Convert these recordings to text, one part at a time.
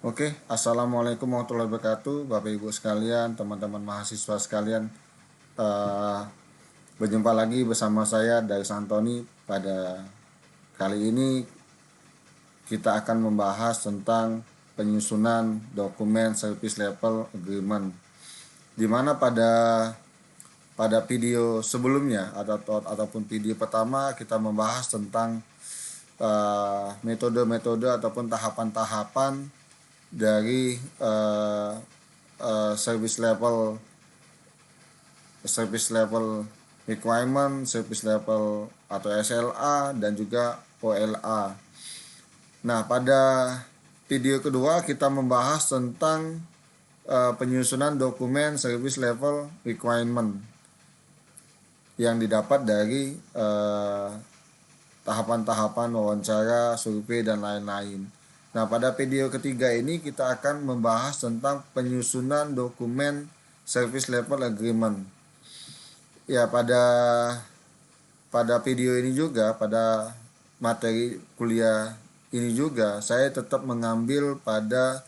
Oke, Assalamualaikum warahmatullahi wabarakatuh, Bapak Ibu sekalian, teman-teman mahasiswa sekalian. Eh, Berjumpa lagi bersama saya dari Santoni. Pada kali ini kita akan membahas tentang penyusunan dokumen Service Level Agreement, di mana pada video sebelumnya ataupun video pertama kita membahas tentang metode-metode ataupun tahapan-tahapan dari service level requirement, service level atau SLA dan juga OLA. Nah, pada video kedua kita membahas tentang penyusunan dokumen service level requirement yang didapat dari tahapan-tahapan wawancara, survei, dan lain-lain. Nah, pada video ketiga ini kita akan membahas tentang penyusunan dokumen service level agreement. Ya, pada video ini juga, pada materi kuliah ini juga, saya tetap mengambil pada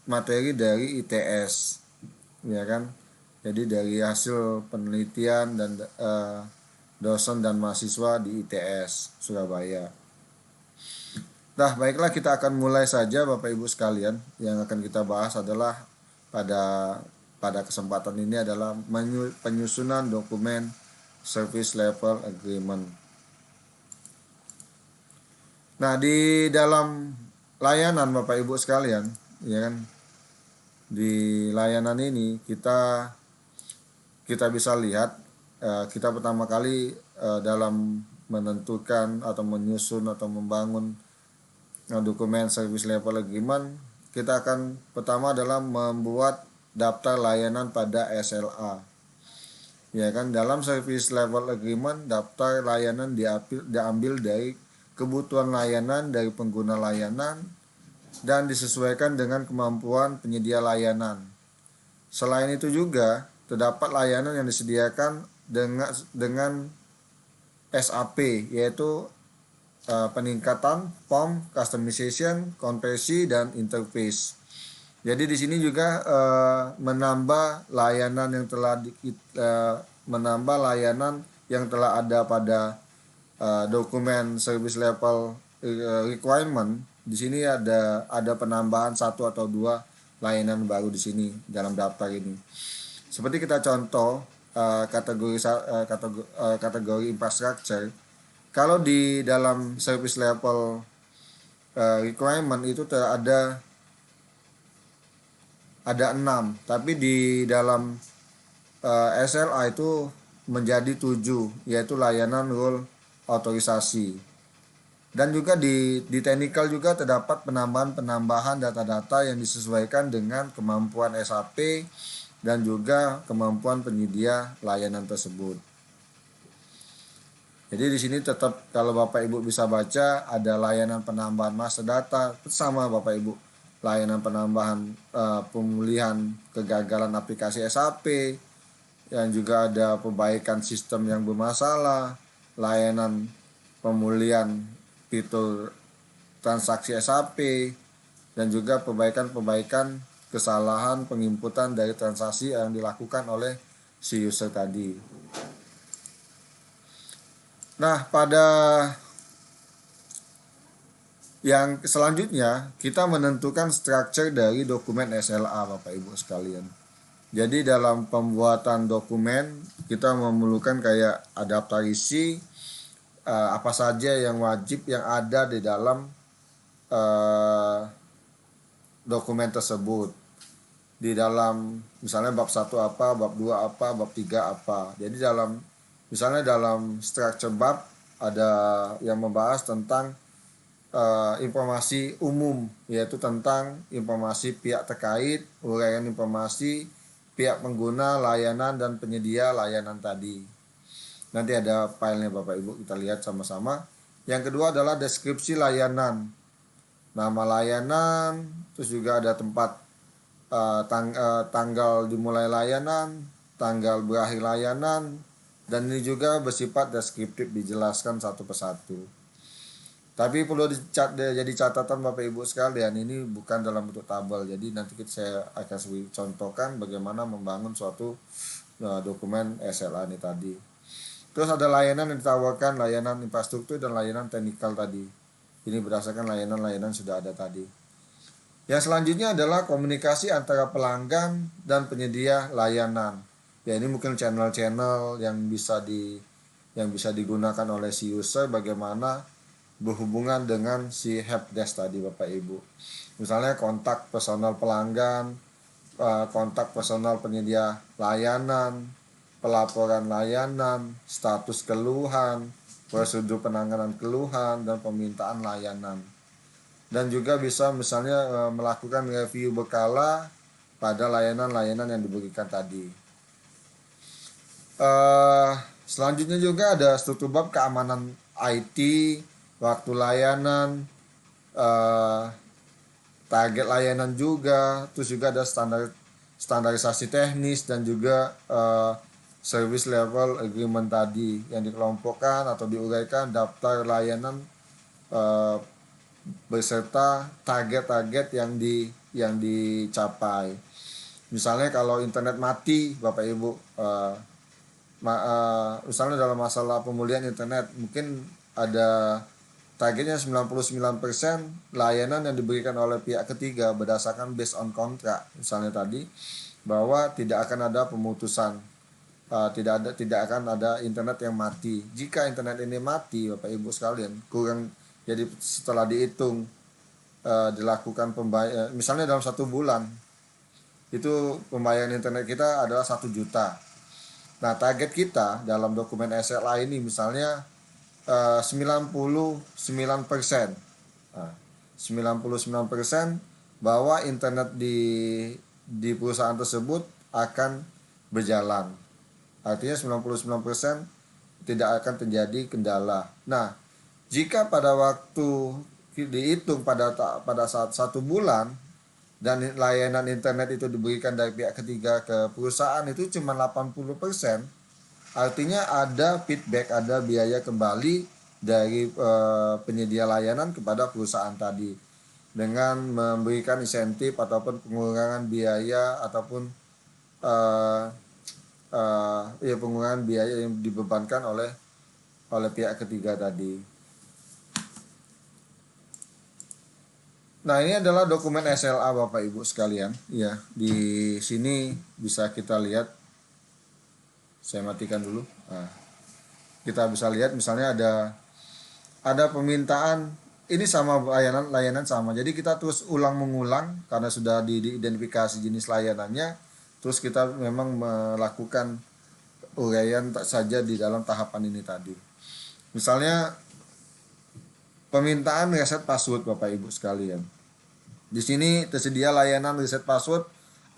materi dari ITS, ya kan? Jadi dari hasil penelitian dan dosen dan mahasiswa di ITS Surabaya. Nah, baiklah, kita akan mulai saja Bapak Ibu sekalian. Yang akan kita bahas adalah pada kesempatan ini adalah penyusunan dokumen Service Level Agreement. Nah, di dalam layanan Bapak Ibu sekalian, ya kan, di layanan ini kita bisa lihat kita pertama kali dalam menentukan atau menyusun atau membangun dokumen Service Level Agreement, kita akan pertama adalah membuat daftar layanan pada SLA. Ya kan, dalam Service Level Agreement daftar layanan diambil dari kebutuhan layanan dari pengguna layanan dan disesuaikan dengan kemampuan penyedia layanan. Selain itu juga terdapat layanan yang disediakan dengan SAP, yaitu peningkatan, POM, customization, konversi, dan interface. Jadi di sini juga menambah layanan yang telah ada pada dokumen service level requirement. Di sini ada penambahan 1 atau 2 layanan baru di sini dalam daftar ini. Seperti kita contoh kategori infrastructure. Kalau di dalam service level requirement itu ada 6, tapi di dalam SLA itu menjadi 7, yaitu layanan role autorisasi. Dan juga di technical juga terdapat penambahan data-data yang disesuaikan dengan kemampuan SAP dan juga kemampuan penyedia layanan tersebut. Jadi di sini tetap kalau Bapak Ibu bisa baca ada layanan penambahan master data sama Bapak Ibu, layanan penambahan pemulihan kegagalan aplikasi SAP, yang juga ada perbaikan sistem yang bermasalah, layanan pemulihan fitur transaksi SAP, dan juga perbaikan kesalahan penginputan dari transaksi yang dilakukan oleh si user tadi. Nah, pada yang selanjutnya kita menentukan struktur dari dokumen SLA Bapak Ibu sekalian. Jadi dalam pembuatan dokumen kita memerlukan kayak daftar isi, apa saja yang wajib yang ada di dalam dokumen tersebut. Di dalam misalnya bab 1 apa, bab 2 apa, bab 3 apa. Jadi dalam struktur bab ada yang membahas tentang informasi umum, yaitu tentang informasi pihak terkait, uraian informasi pihak pengguna layanan dan penyedia layanan tadi. Nanti ada filenya Bapak Ibu, kita lihat sama-sama. Yang kedua adalah deskripsi layanan, nama layanan, terus juga ada tempat tanggal dimulai layanan, tanggal berakhir layanan, dan ini juga bersifat deskriptif, dijelaskan satu persatu. Tapi perlu jadi catatan Bapak Ibu sekalian, ini bukan dalam bentuk tabel. Jadi nanti saya akan contohkan bagaimana membangun suatu dokumen SLA ini tadi. Terus ada layanan yang ditawarkan, layanan infrastruktur dan layanan teknikal tadi. Ini berdasarkan layanan-layanan sudah ada tadi. Yang selanjutnya adalah komunikasi antara pelanggan dan penyedia layanan. Ya, ini mungkin channel-channel yang bisa digunakan oleh si user, bagaimana berhubungan dengan si helpdesk tadi Bapak Ibu. Misalnya kontak personal pelanggan, kontak personal penyedia layanan, pelaporan layanan, status keluhan, prosedur penanganan keluhan, dan permintaan layanan. Dan juga bisa misalnya melakukan review berkala pada layanan-layanan yang diberikan tadi. Selanjutnya juga ada struktur bab keamanan IT, waktu layanan, target layanan juga, terus juga ada standarisasi teknis dan juga service level agreement tadi yang dikelompokkan atau diuraikan daftar layanan beserta target-target yang dicapai. Misalnya kalau internet mati Bapak Ibu, misalnya dalam masalah pemulihan internet mungkin ada targetnya 99% layanan yang diberikan oleh pihak ketiga berdasarkan based on kontrak. Misalnya tadi bahwa tidak akan ada pemutusan, tidak akan ada internet yang mati. Jika internet ini mati Bapak Ibu sekalian, jadi setelah dihitung dilakukan pembayaran, misalnya dalam 1 bulan itu pembayaran internet kita adalah 1 juta. Nah, target kita dalam dokumen SLA ini misalnya 99%. Nah, 99% bahwa internet di perusahaan tersebut akan berjalan. Artinya 99% tidak akan terjadi kendala. Nah, jika pada waktu dihitung pada saat 1 bulan dan layanan internet itu diberikan dari pihak ketiga ke perusahaan itu cuma 80%, artinya ada feedback, ada biaya kembali dari penyedia layanan kepada perusahaan tadi dengan memberikan insentif ataupun pengurangan biaya ataupun pengurangan biaya yang dibebankan oleh pihak ketiga tadi. Nah, ini adalah dokumen SLA Bapak Ibu sekalian. Ya, di sini bisa kita lihat. Saya matikan dulu. Nah, kita bisa lihat misalnya ada permintaan, ini sama layanan sama. Jadi kita terus mengulang karena sudah diidentifikasi jenis layanannya. Terus kita memang melakukan uraian saja di dalam tahapan ini tadi. Misalnya permintaan reset password Bapak Ibu sekalian. Di sini tersedia layanan reset password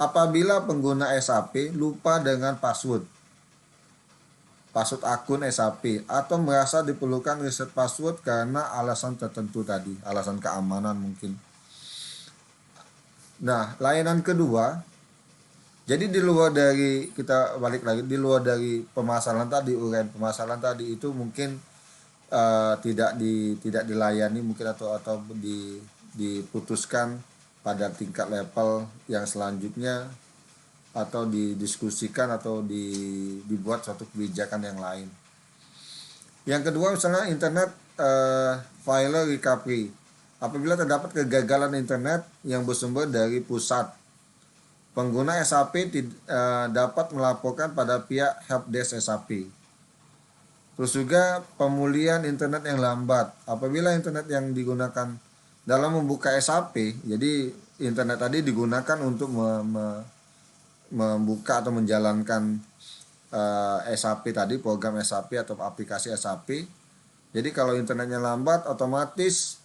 apabila pengguna SAP lupa dengan password akun SAP atau merasa diperlukan reset password karena alasan tertentu tadi, alasan keamanan mungkin. Nah, layanan kedua, jadi di luar dari, kita balik lagi, di luar dari permasalahan tadi, uraian permasalahan tadi itu mungkin tidak dilayani mungkin atau diputuskan pada tingkat level yang selanjutnya atau didiskusikan atau dibuat suatu kebijakan yang lain. Yang kedua misalnya internet file recovery. Apabila terdapat kegagalan internet yang bersumber dari pusat, pengguna SAP dapat melaporkan pada pihak helpdesk SAP. Terus juga pemulihan internet yang lambat. Apabila internet yang digunakan dalam membuka SAP, jadi internet tadi digunakan untuk membuka atau menjalankan SAP tadi, program SAP atau aplikasi SAP. Jadi kalau internetnya lambat, otomatis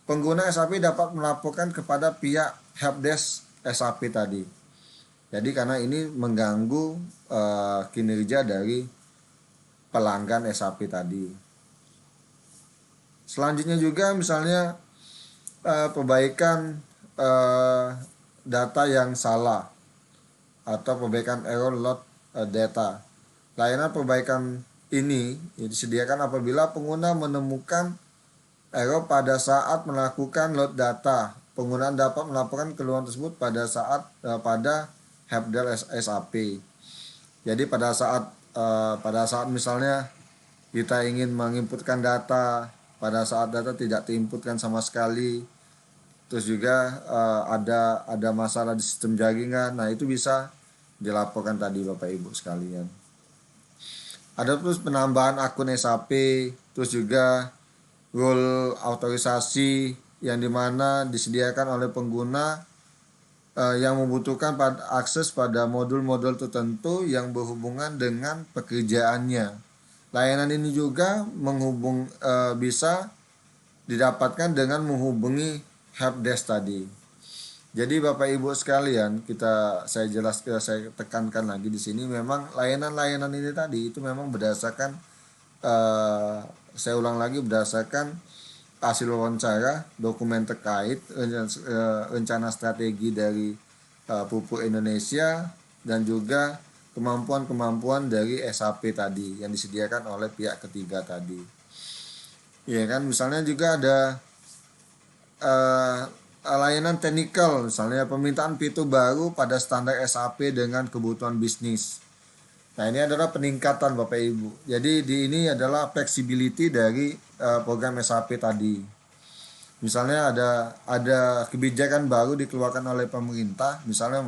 pengguna SAP dapat melaporkan kepada pihak helpdesk SAP tadi. Jadi karena ini mengganggu kinerja dari pelanggan SAP tadi. Selanjutnya juga misalnya perbaikan data yang salah atau perbaikan error load data. Layanan perbaikan ini disediakan apabila pengguna menemukan error pada saat melakukan load data. Penggunaan dapat melaporkan keluhan tersebut pada saat pada helpdesk SAP. Jadi pada saat misalnya kita ingin menginputkan data, pada saat data tidak diinputkan sama sekali, terus juga ada masalah di sistem jaringan, nah itu bisa dilaporkan tadi Bapak Ibu sekalian. Ada terus penambahan akun SAP, terus juga role autorisasi yang dimana disediakan oleh pengguna yang membutuhkan akses pada modul-modul tertentu yang berhubungan dengan pekerjaannya. Layanan ini juga bisa didapatkan dengan menghubungi helpdesk tadi. Jadi Bapak Ibu sekalian, saya tekankan lagi di sini, memang layanan-layanan ini tadi itu memang berdasarkan saya ulang lagi, berdasarkan hasil wawancara, dokumen terkait, rencana strategi dari Pupuk Indonesia, dan juga kemampuan-kemampuan dari SAP tadi yang disediakan oleh pihak ketiga tadi. Ya kan, misalnya juga ada layanan teknikal, misalnya permintaan fitur baru pada standar SAP dengan kebutuhan bisnis. Nah, ini adalah peningkatan Bapak Ibu. Jadi ini adalah flexibility dari program SAP tadi. Misalnya ada kebijakan baru dikeluarkan oleh pemerintah, misalnya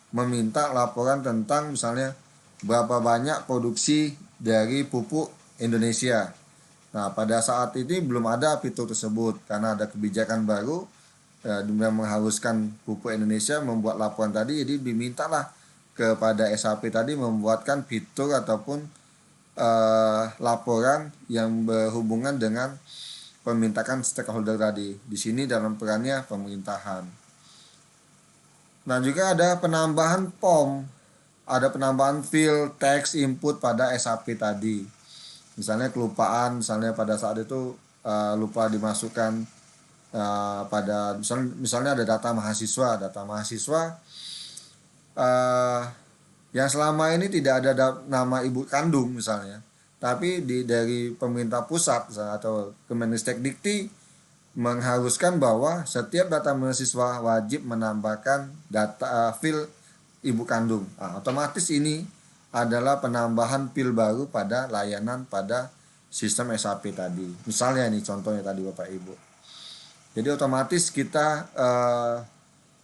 meminta laporan tentang misalnya berapa banyak produksi dari pupuk Indonesia. Nah, pada saat ini belum ada fitur tersebut karena ada kebijakan baru yang mengharuskan Pupuk Indonesia membuat laporan tadi, jadi dimintalah kepada SAP tadi membuatkan fitur ataupun laporan yang berhubungan dengan permintaan stakeholder tadi. Di sini dalam perannya pemerintahan. Nah, juga ada penambahan POM, ada penambahan field text input pada SAP tadi. Misalnya kelupaan, misalnya pada saat itu lupa dimasukkan pada misalnya ada data mahasiswa yang selama ini tidak ada nama ibu kandung misalnya, tapi dari pemerintah pusat atau Kemendikti mengharuskan bahwa setiap data mahasiswa wajib menambahkan data fil ibu kandung. Nah, otomatis ini adalah penambahan fil baru pada layanan pada sistem SAP tadi. Misalnya ini contohnya tadi Bapak Ibu. Jadi otomatis kita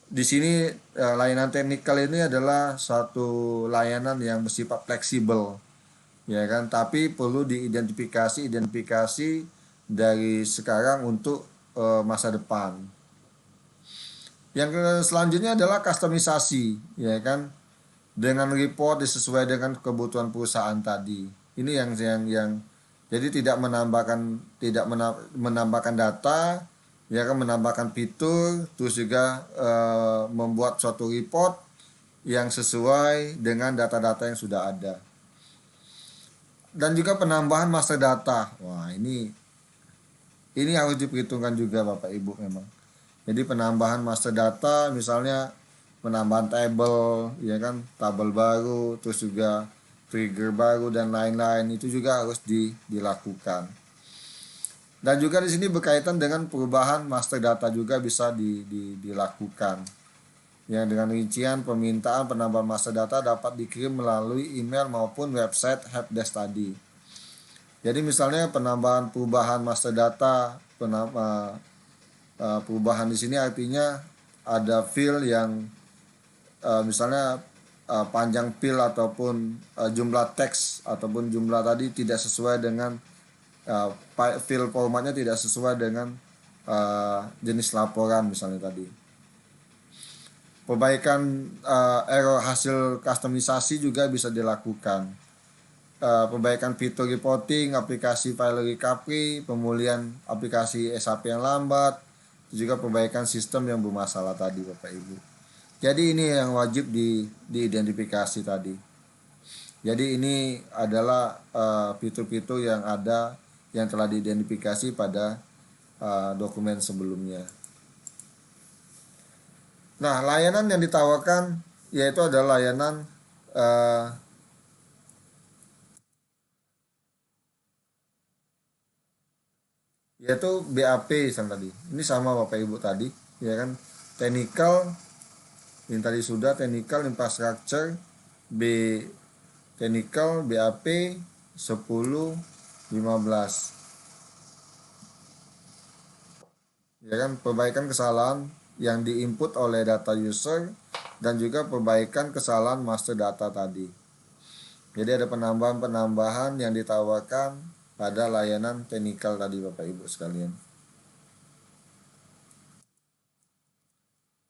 di sini layanan teknikal ini adalah suatu layanan yang bersifat fleksibel, ya kan? Tapi perlu diidentifikasi dari sekarang untuk masa depan. Yang selanjutnya adalah kustomisasi, ya kan? Dengan report disesuaikan dengan kebutuhan perusahaan tadi. Ini yang jadi tidak menambahkan data, ya kan, menambahkan fitur, terus juga membuat suatu report yang sesuai dengan data-data yang sudah ada. Dan juga penambahan master data. Wah, ini harus diperhitungkan juga Bapak Ibu memang. Jadi penambahan master data, misalnya penambahan tabel, ya kan, tabel baru, terus juga trigger baru dan lain-lain, itu juga harus dilakukan. Dan juga di sini berkaitan dengan perubahan master data juga bisa dilakukan. Yang dengan rincian permintaan penambahan master data dapat dikirim melalui email maupun website helpdesk tadi. Jadi misalnya penambahan perubahan master data, perubahan di sini artinya ada field yang misalnya panjang field ataupun jumlah teks ataupun jumlah tadi tidak sesuai dengan field formatnya, tidak sesuai dengan jenis laporan misalnya tadi. Perbaikan error hasil kustomisasi juga bisa dilakukan. Perbaikan fitur reporting, aplikasi file recovery, pemulihan aplikasi SAP yang lambat, juga perbaikan sistem yang bermasalah tadi Bapak Ibu. Jadi ini yang wajib diidentifikasi tadi. Jadi ini adalah fitur-fitur yang ada yang telah diidentifikasi pada dokumen sebelumnya. Nah, layanan yang ditawarkan yaitu adalah layanan yaitu BAP tadi. Ini sama Bapak Ibu tadi, ya kan? Technical, ini tadi sudah technical infrastructure, B technical BAP 10 15. Ya kan, perbaikan kesalahan yang diinput oleh data user dan juga perbaikan kesalahan master data tadi. Jadi ada penambahan-penambahan yang ditawarkan pada layanan technical tadi Bapak Ibu sekalian.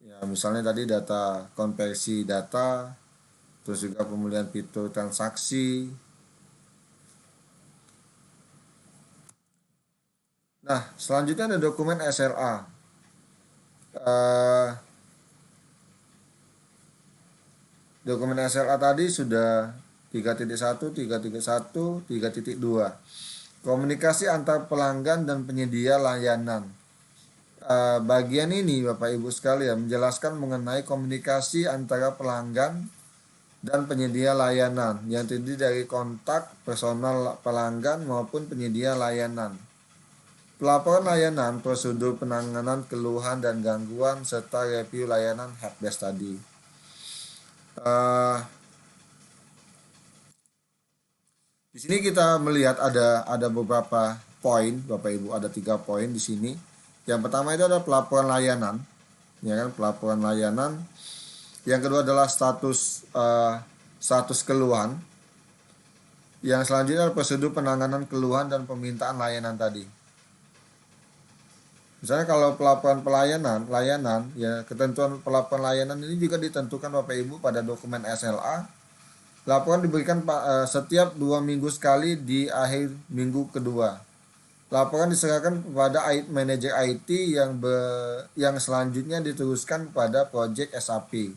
Ya, misalnya tadi data konversi data, terus juga pemulihan fitur transaksi. Nah, selanjutnya ada dokumen SLA. Dokumen SLA tadi sudah 3.1, 3.1, 3.2. Komunikasi antar pelanggan dan penyedia layanan. Bagian ini Bapak Ibu sekalian menjelaskan mengenai komunikasi antara pelanggan dan penyedia layanan yang terdiri dari kontak personal pelanggan maupun penyedia layanan. Pelaporan layanan, prosedur penanganan keluhan dan gangguan, serta review layanan helpdesk tadi. Di sini kita melihat ada beberapa poin, Bapak Ibu, ada 3 poin di sini. Yang pertama itu ada pelaporan layanan, ya kan, pelaporan layanan. Yang kedua adalah status keluhan. Yang selanjutnya adalah prosedur penanganan keluhan dan permintaan layanan tadi. Misalnya kalau pelaporan layanan, ya ketentuan pelaporan layanan ini juga ditentukan Bapak Ibu pada dokumen SLA. Laporan diberikan setiap 2 minggu sekali di akhir minggu kedua. Laporan diserahkan kepada manajer IT yang selanjutnya diteruskan kepada project SAP.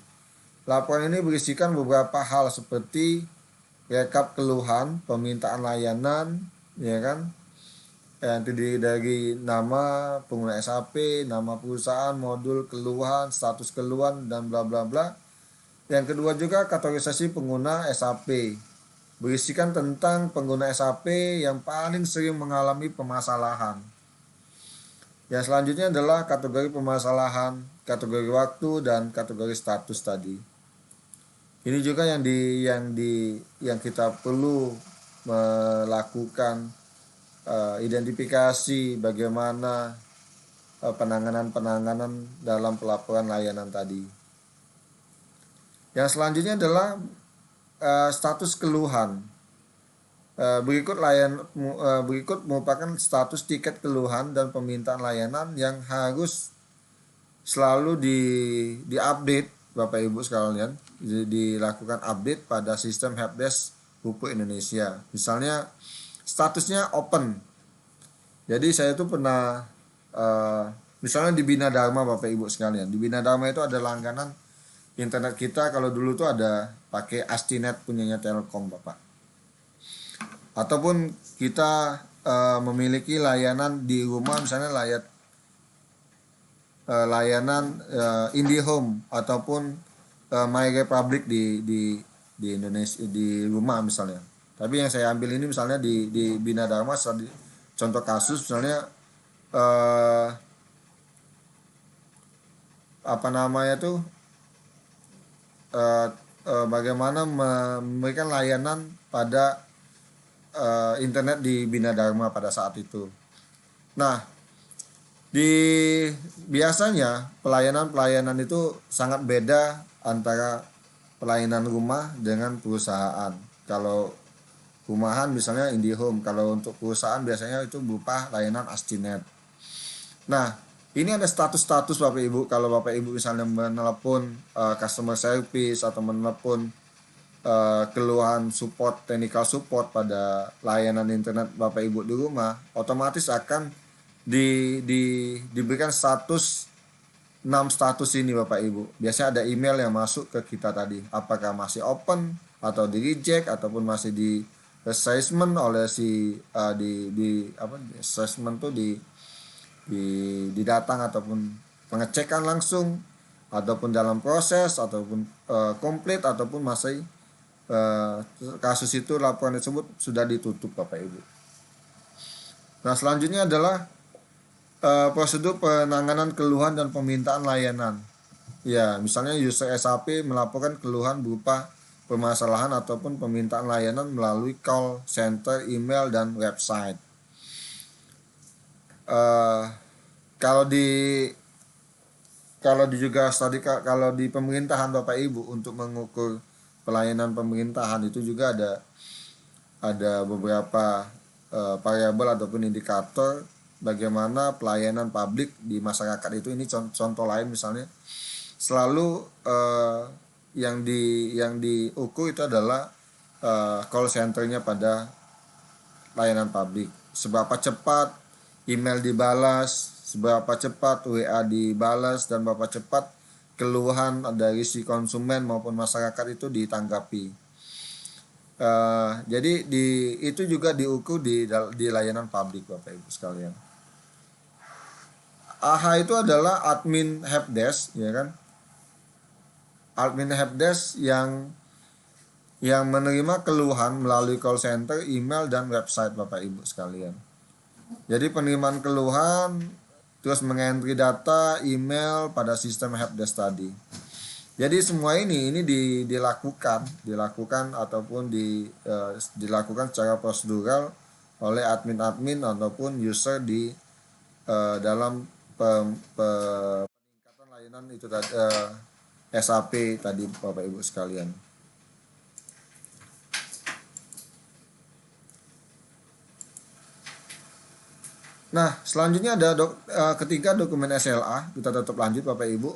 Laporan ini berisikan beberapa hal seperti rekap keluhan, permintaan layanan, ya kan, yang terdiri dari nama pengguna SAP, nama perusahaan, modul keluhan, status keluhan, dan bla bla bla. Yang kedua juga kategorisasi pengguna SAP, berisikan tentang pengguna SAP yang paling sering mengalami permasalahan. Yang selanjutnya adalah kategori permasalahan, kategori waktu, dan kategori status tadi. Ini juga yang kita perlu melakukan identifikasi bagaimana penanganan dalam pelaporan layanan tadi. Yang selanjutnya adalah status keluhan. Berikut merupakan status tiket keluhan dan permintaan layanan yang harus selalu diupdate Bapak Ibu sekalian, dilakukan update pada sistem helpdesk Pupuk Indonesia. Misalnya statusnya open. Jadi saya tuh pernah misalnya di Bina Dharma Bapak Ibu sekalian. Di Bina Dharma itu ada langganan internet kita, kalau dulu tuh ada pakai Astinet punyanya Telkom Bapak. Ataupun kita memiliki layanan di rumah, misalnya layanan IndiHome ataupun My Republic di Indonesia di rumah misalnya. Tapi yang saya ambil ini misalnya di Bina Dharma, contoh kasus misalnya bagaimana memberikan layanan pada internet di Bina Dharma pada saat itu. Nah, biasanya pelayanan itu sangat beda antara pelayanan rumah dengan perusahaan. Kalau rumahan misalnya IndiHome, kalau untuk perusahaan biasanya itu berupa layanan Astinet. Nah, ini ada status-status Bapak Ibu. Kalau Bapak Ibu misalnya menelepon customer service atau menelepon keluhan support, technical support pada layanan internet Bapak Ibu di rumah, otomatis akan diberikan 6 status ini Bapak Ibu. Biasanya ada email yang masuk ke kita tadi, apakah masih open atau di reject ataupun masih di assessment oleh assessment tuh di datang ataupun pengecekan langsung, ataupun dalam proses, ataupun komplit, ataupun masih kasus itu, laporan tersebut sudah ditutup Bapak Ibu. Nah, selanjutnya adalah prosedur penanganan keluhan dan permintaan layanan. Ya, misalnya user SAP melaporkan keluhan berupa permasalahan ataupun permintaan layanan melalui call center, email, dan website. Eh, kalau di juga tadi kalau di pemerintahan Bapak Ibu untuk mengukur pelayanan pemerintahan itu juga ada beberapa variabel ataupun indikator bagaimana pelayanan publik di masyarakat itu. Ini contoh lain misalnya selalu yang diukur itu adalah call centernya pada layanan publik, seberapa cepat email dibalas, seberapa cepat WA dibalas, dan berapa cepat keluhan dari si konsumen maupun masyarakat itu ditanggapi. Jadi itu juga diukur di layanan publik Bapak Ibu sekalian. AH itu adalah admin helpdesk, ya kan? Admin helpdesk yang menerima keluhan melalui call center, email, dan website Bapak Ibu sekalian. Jadi penerimaan keluhan terus mengentry data email pada sistem helpdesk tadi. Jadi semua ini dilakukan ataupun dilakukan secara prosedural oleh admin ataupun user di dalam peningkatan layanan itu tadi, SAP tadi Bapak Ibu sekalian. Nah, selanjutnya ada ketiga dokumen SLA, kita tetap lanjut Bapak Ibu.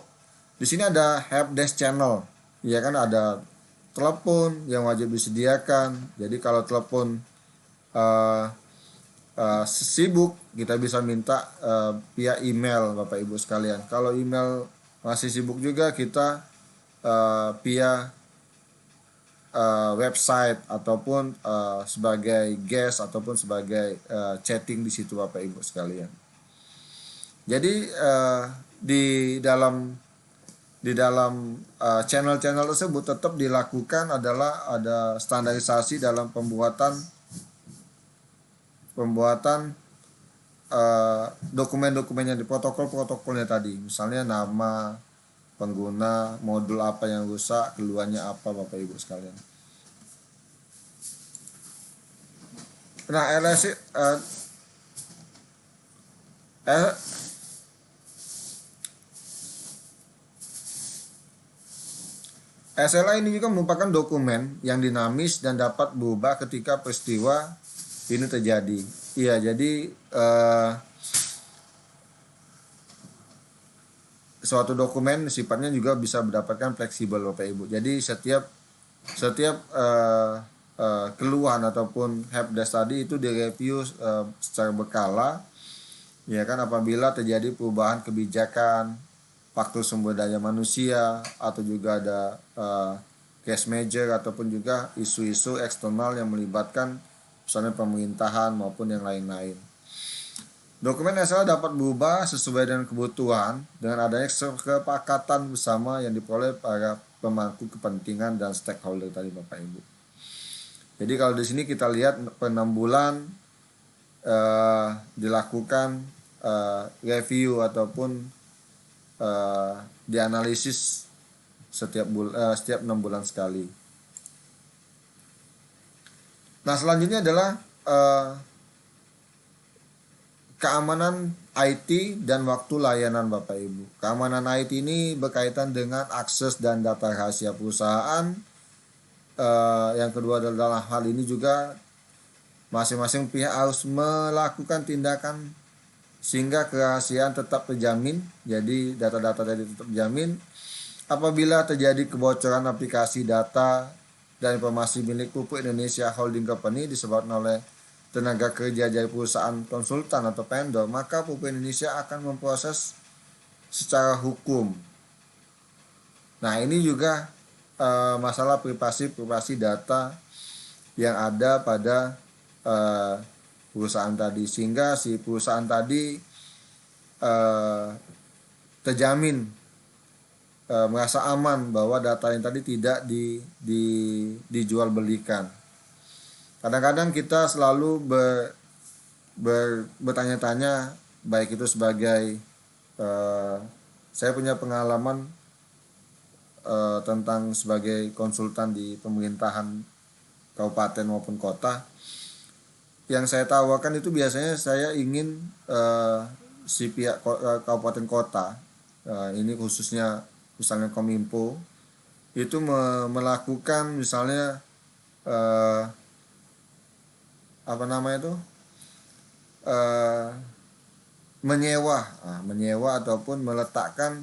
Di sini ada helpdesk channel, ya kan, ada telepon yang wajib disediakan. Jadi kalau telepon sibuk, kita bisa minta via email Bapak Ibu sekalian. Kalau email masih sibuk juga, kita via website ataupun sebagai guest ataupun sebagai chatting di situ Bapak Ibu sekalian. Jadi di dalam channel-channel tersebut tetap dilakukan adalah ada standarisasi dalam pembuatan dokumen-dokumennya di protokol-protokolnya tadi. Misalnya nama pengguna, modul apa yang rusak, keluhannya apa Bapak Ibu sekalian. Nah, SLA ini juga merupakan dokumen yang dinamis dan dapat berubah ketika peristiwa ini terjadi. Iya, jadi suatu dokumen sifatnya juga bisa mendapatkan fleksibel Bapak Ibu. Jadi setiap keluhan ataupun helpdesk tadi itu direview secara berkala, ya kan, apabila terjadi perubahan kebijakan, faktor sumber daya manusia, atau juga ada case major ataupun juga isu-isu eksternal yang melibatkan misalnya pemerintahan maupun yang lain-lain. Dokumen SLA dapat berubah sesuai dengan kebutuhan dengan adanya kesepakatan bersama yang diperoleh para pemangku kepentingan dan stakeholder tadi Bapak Ibu. Jadi kalau di sini kita lihat per 6 bulan dilakukan review ataupun dianalisis setiap 6 bulan sekali. Nah, selanjutnya adalah keamanan IT dan waktu layanan Bapak Ibu. Keamanan IT ini berkaitan dengan akses dan data rahasia perusahaan. Yang kedua adalah hal ini juga masing-masing pihak harus melakukan tindakan sehingga kerahasiaan tetap terjamin. Jadi data-data tadi tetap terjamin. Apabila terjadi kebocoran aplikasi data dan informasi milik Pupuk Indonesia Holding Company disebabkan oleh tenaga kerja dari perusahaan konsultan atau vendor, maka Pupuk Indonesia akan memproses secara hukum. Nah, ini juga masalah privasi data yang ada pada perusahaan tadi, sehingga si perusahaan tadi terjamin merasa aman bahwa data yang tadi tidak dijual belikan. Kadang-kadang kita selalu bertanya-tanya baik itu sebagai saya punya pengalaman tentang sebagai konsultan di pemerintahan kabupaten maupun kota. Yang saya tawarkan itu biasanya saya ingin si pihak kabupaten kota, ini khususnya misalnya Kominfo, itu melakukan misalnya apa namanya itu menyewa ataupun meletakkan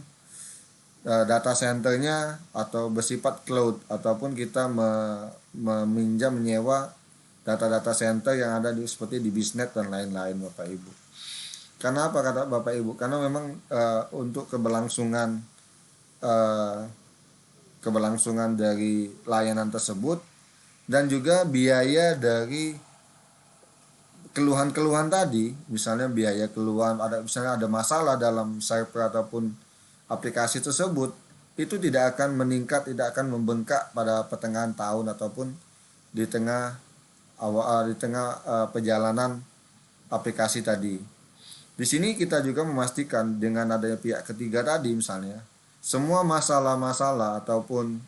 data centernya atau bersifat cloud, ataupun kita meminjam menyewa data-data center yang ada seperti di Bisnet dan lain-lain, Bapak Ibu. Karena apa kata Bapak Ibu? Karena memang untuk keberlangsungan dari layanan tersebut, dan juga biaya dari keluhan-keluhan tadi, misalnya biaya keluhan, misalnya ada masalah dalam server ataupun aplikasi tersebut, itu tidak akan meningkat, tidak akan membengkak pada pertengahan tahun ataupun di tengah perjalanan aplikasi tadi. Di sini kita juga memastikan dengan adanya pihak ketiga tadi, misalnya semua masalah-masalah ataupun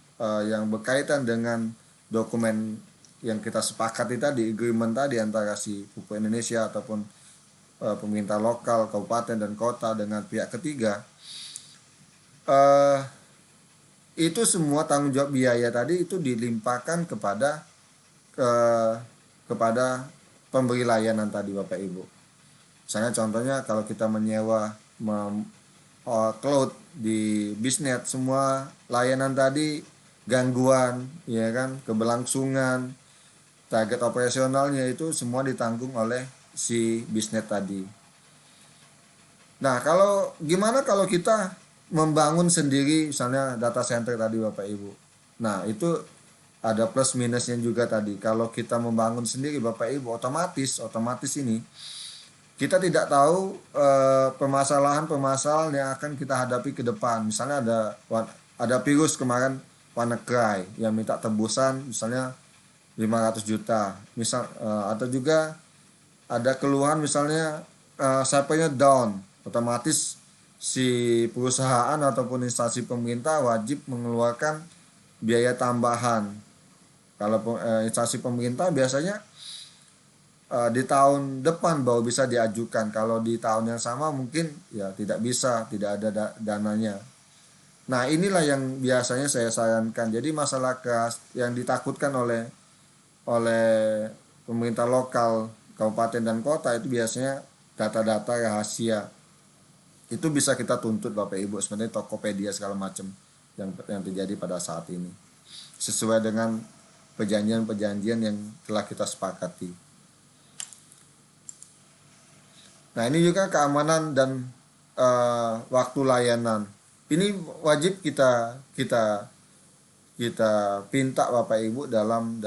yang berkaitan dengan dokumen yang kita sepakati tadi, agreement tadi antara si Pupuk Indonesia ataupun pemerintah lokal, kabupaten dan kota dengan pihak ketiga, itu semua tanggung jawab biaya tadi itu dilimpahkan kepada pemberi layanan tadi, Bapak Ibu. Misalnya contohnya kalau kita menyewa cloud di Bisnet, semua layanan tadi, gangguan, ya kan, keberlangsungan, target operasionalnya itu semua ditanggung oleh si Bisnet tadi. Nah, gimana kalau kita membangun sendiri misalnya data center tadi, Bapak Ibu. Nah, itu ada plus minusnya juga tadi. Kalau kita membangun sendiri, Bapak Ibu, otomatis ini kita tidak tahu permasalahan yang akan kita hadapi ke depan. Misalnya ada virus kemarin WannaCry yang minta tebusan misalnya 500 juta. Atau juga ada keluhan misalnya servernya down. Otomatis si perusahaan ataupun instansi pemerintah wajib mengeluarkan biaya tambahan. Kalau instansi pemerintah biasanya di tahun depan baru bisa diajukan. Kalau di tahun yang sama mungkin ya tidak bisa, tidak ada dananya. Nah, inilah yang biasanya saya sarankan. Jadi masalah yang ditakutkan oleh pemerintah lokal, kabupaten dan kota itu biasanya data-data rahasia. Itu bisa kita tuntut, Bapak Ibu, sebenarnya Tokopedia segala macam yang terjadi pada saat ini. Sesuai dengan perjanjian-perjanjian yang telah kita sepakati. Nah, ini juga keamanan dan waktu layanan. Ini wajib kita pinta, Bapak Ibu, dalam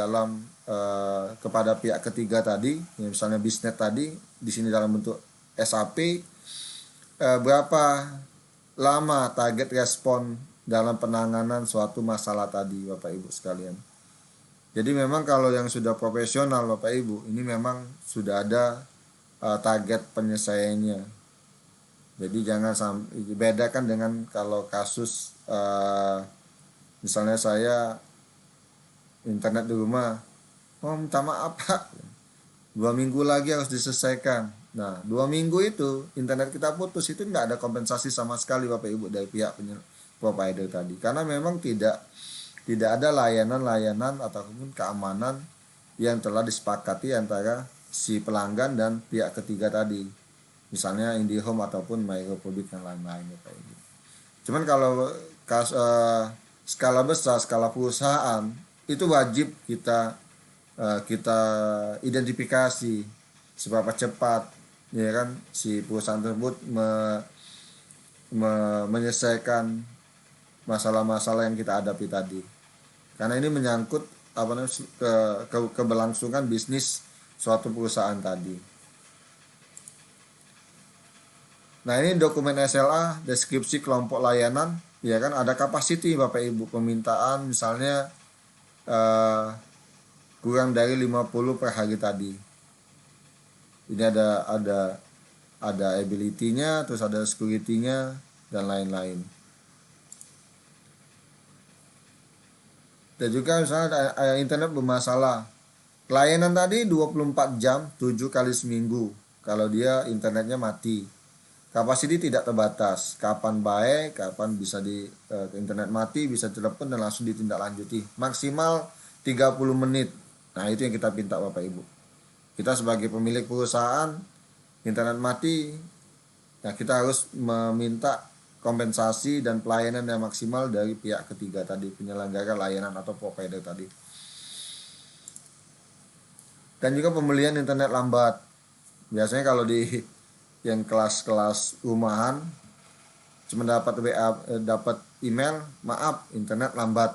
kepada pihak ketiga tadi, misalnya Bisnet tadi, di sini dalam bentuk SAP, berapa lama target respon dalam penanganan suatu masalah tadi, Bapak Ibu sekalian. Jadi memang kalau yang sudah profesional, Bapak Ibu, ini memang sudah ada target penyelesaiannya. Jadi jangan bedakan dengan kalau kasus misalnya saya internet di rumah, minta maaf Pak, 2 minggu lagi harus diselesaikan. Nah, 2 minggu itu internet kita putus, itu tidak ada kompensasi sama sekali, Bapak Ibu, dari pihak provider tadi, karena memang tidak ada layanan ataupun keamanan yang telah disepakati antara si pelanggan dan pihak ketiga tadi, misalnya IndiHome ataupun MyRepublik yang lain-lain, Bapak Ibu. Cuman kalau skala besar, skala perusahaan, itu wajib kita identifikasi seberapa cepat, ya kan, si perusahaan tersebut menyelesaikan masalah-masalah yang kita hadapi tadi, karena ini menyangkut keberlangsungan bisnis suatu perusahaan tadi. Nah, ini dokumen SLA, deskripsi kelompok layanan, ya kan, ada capacity, Bapak Ibu, permintaan misalnya kurang dari 50 per hari tadi. Ini ada ability-nya, terus ada security-nya, dan lain-lain. Dan juga misalnya ada internet bermasalah, layanan tadi 24 jam 7 kali seminggu kalau dia internetnya mati. Kapasiti tidak terbatas, kapan baik, kapan bisa di internet mati, bisa telepon dan langsung ditindaklanjuti. Maksimal 30 menit. Nah, itu yang kita minta Bapak Ibu. Kita sebagai pemilik perusahaan, internet mati, nah kita harus meminta kompensasi dan pelayanan yang maksimal dari pihak ketiga tadi, penyelenggara layanan atau provider tadi. Dan juga pembelian internet lambat. Biasanya kalau di yang kelas-kelas rumahan cuma dapat WA, dapat email, maaf internet lambat.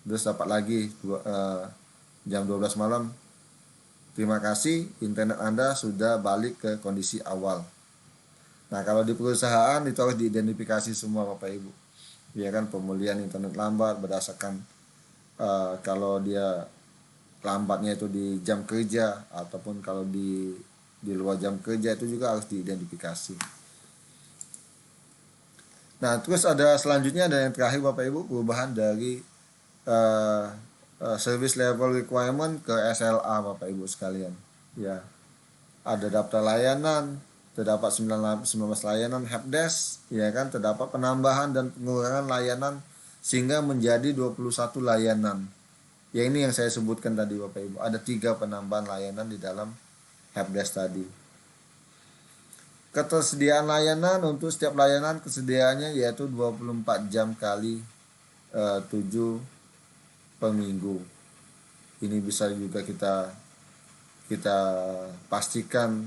Terus dapat lagi jam 12 malam, terima kasih internet Anda sudah balik ke kondisi awal. Nah, kalau di perusahaan itu harus diidentifikasi semua Bapak Ibu. Ya kan, pemulihan internet lambat berdasarkan kalau dia lambatnya itu di jam kerja ataupun kalau di luar jam kerja itu juga harus diidentifikasi. Nah, terus ada selanjutnya ada yang terakhir Bapak Ibu, perubahan dari service level requirement ke SLA Bapak Ibu sekalian. Ya, ada daftar layanan, terdapat 19 layanan helpdesk, ya kan, terdapat penambahan dan pengurangan layanan sehingga menjadi 21 layanan. Ya, ini yang saya sebutkan tadi Bapak Ibu. Ada 3 penambahan layanan di dalam helpdesk tadi. Ketersediaan layanan untuk setiap layanan kesediaannya yaitu 24 jam kali 7 per minggu. Ini bisa juga kita pastikan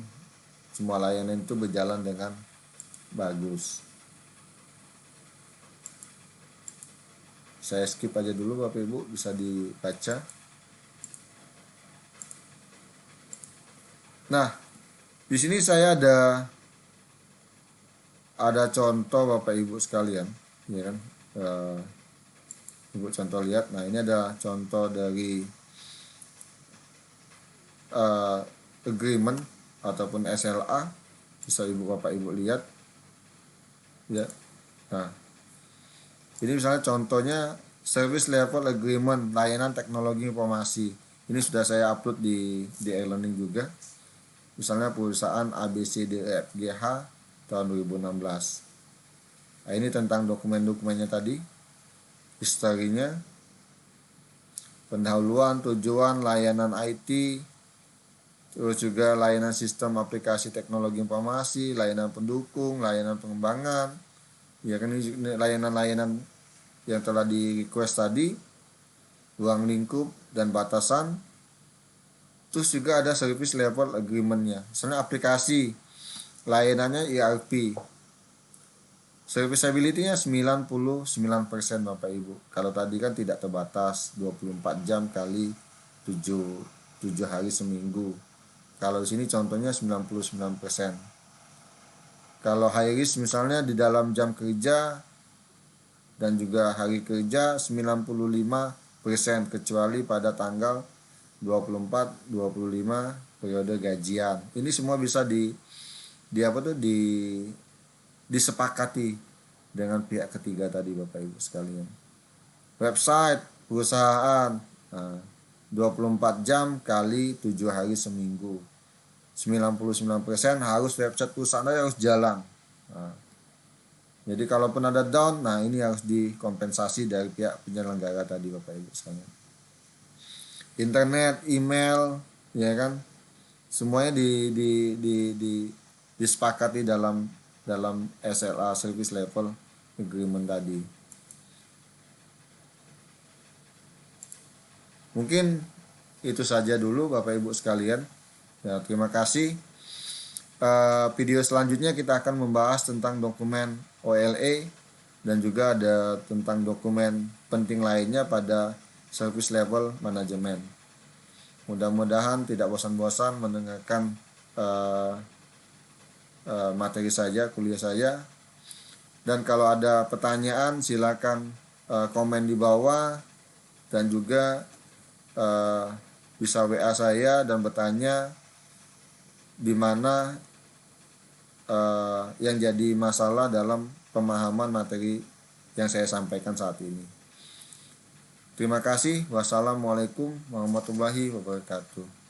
semua layanan itu berjalan dengan bagus. Saya skip aja dulu Bapak Ibu, bisa dibaca. Nah, di sini saya ada contoh Bapak Ibu sekalian, ya kan? Ibu contoh lihat. Nah, ini ada contoh dari agreement ataupun SLA, bisa Ibu Bapak Ibu lihat. Ya. Nah, ini misalnya contohnya service level agreement layanan teknologi informasi. Ini sudah saya upload di e-learning juga. Misalnya perusahaan ABCDEFGH tahun 2016. Nah, ini tentang dokumen-dokumennya tadi, historinya, pendahuluan, tujuan, layanan IT, terus juga layanan sistem aplikasi teknologi informasi, layanan pendukung, layanan pengembangan, ya kan, ini layanan-layanan yang telah di request tadi, ruang lingkup dan batasan. Terus juga ada service level agreement-nya. Misalnya aplikasi, layanannya ERP. Serviceability-nya 99% Bapak Ibu. Kalau tadi kan tidak terbatas 24 jam kali 7 hari seminggu. Kalau di sini contohnya 99%. Kalau high risk misalnya di dalam jam kerja dan juga hari kerja 95% kecuali pada tanggal 24, 25 periode gajian. Ini semua bisa disepakati dengan pihak ketiga tadi Bapak Ibu sekalian. Website perusahaan, 24 jam kali 7 hari seminggu. 99% harus website perusahaan harus jalan. Nah, jadi kalaupun ada down, nah ini harus dikompensasi dari pihak penyelenggara tadi Bapak Ibu sekalian. Internet, email, ya kan, semuanya disepakati dalam SLA service level agreement tadi. Mungkin itu saja dulu Bapak Ibu sekalian. Ya, terima kasih. Video selanjutnya kita akan membahas tentang dokumen OLE dan juga ada tentang dokumen penting lainnya pada service level manajemen. Mudah-mudahan tidak bosan-bosan mendengarkan materi saja, kuliah saya. Dan kalau ada pertanyaan silakan komen di bawah dan juga bisa WA saya dan bertanya. di mana yang jadi masalah dalam pemahaman materi yang saya sampaikan saat ini. Terima kasih. Wassalamualaikum warahmatullahi wabarakatuh.